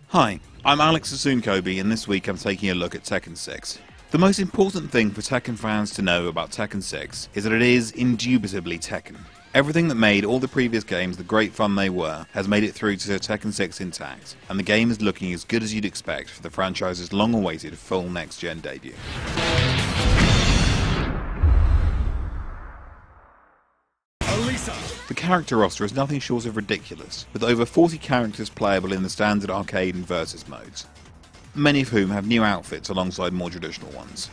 Hi, I'm Alex Asunkobi, and this week I'm taking a look at Tekken 6. The most important thing for Tekken fans to know about Tekken 6 is that it is indubitably Tekken. Everything that made all the previous games the great fun they were has made it through to Tekken 6 intact, and the game is looking as good as you'd expect for the franchise's long-awaited full next-gen debut. The character roster is nothing short of ridiculous, with over 40 characters playable in the standard arcade and versus modes, many of whom have new outfits alongside more traditional ones.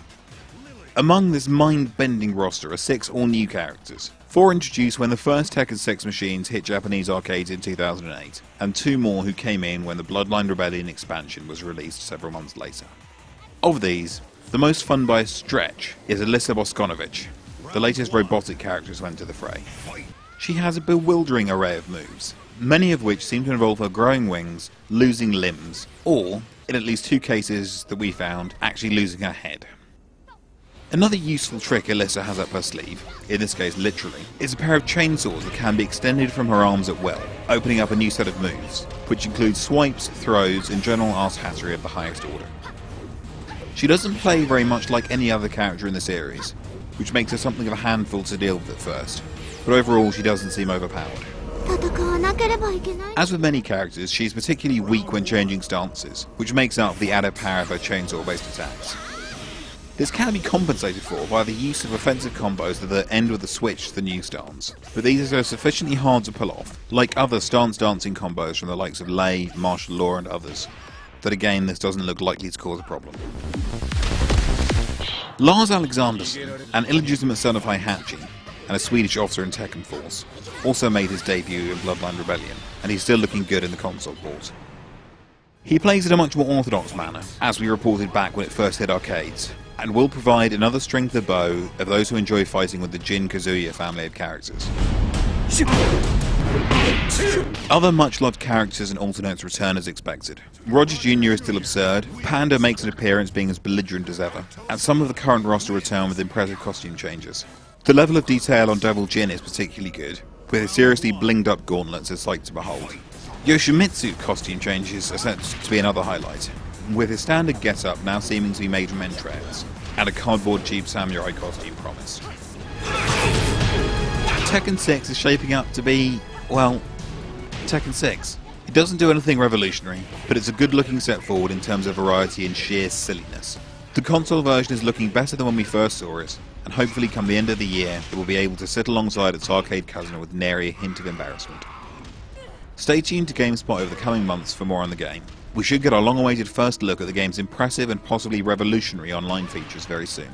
Among this mind-bending roster are 6 all-new characters, 4 introduced when the first Tekken 6 machines hit Japanese arcades in 2008, and 2 more who came in when the Bloodline Rebellion expansion was released several months later. Of these, the most fun by a stretch is Alyssa Boskonovich, the latest robotic character to enter the fray. She has a bewildering array of moves, many of which seem to involve her growing wings, losing limbs, or, in at least 2 cases that we found, actually losing her head. Another useful trick Alyssa has up her sleeve, in this case literally, is a pair of chainsaws that can be extended from her arms at will, opening up a new set of moves, which include swipes, throws, and general arsehattery of the highest order. She doesn't play very much like any other character in the series, which makes her something of a handful to deal with at first, but overall she doesn't seem overpowered. As with many characters, she is particularly weak when changing stances, which makes up the added power of her chainsaw-based attacks. This can be compensated for by the use of offensive combos that end with a switch to the new stance, but these are sufficiently hard to pull off, like other stance dancing combos from the likes of Lei, martial law and others, that again this doesn't look likely to cause a problem. Lars Alexandersson, an illegitimate son of Heihachi, and a Swedish officer in Tekken Force, also made his debut in Bloodline Rebellion, and he's still looking good in the console port. He plays in a much more orthodox manner, as we reported back when it first hit arcades, and will provide another string to the bow of those who enjoy fighting with the Jin Kazuya family of characters. Other much-loved characters and alternates return as expected. Roger Jr. is still absurd, Panda makes an appearance being as belligerent as ever, and some of the current roster return with impressive costume changes. The level of detail on Devil Jin is particularly good, with his seriously blinged up gauntlets a sight to behold. Yoshimitsu costume changes are set to be another highlight, with his standard get-up now seeming to be made from entrails, and a cardboard cheap samurai costume promised. Tekken 6 is shaping up to be, well, Tekken 6. It doesn't do anything revolutionary, but it's a good looking step forward in terms of variety and sheer silliness. The console version is looking better than when we first saw it, and hopefully come the end of the year it will be able to sit alongside its arcade cousin with nary a hint of embarrassment. Stay tuned to GameSpot over the coming months for more on the game. We should get our long-awaited first look at the game's impressive and possibly revolutionary online features very soon.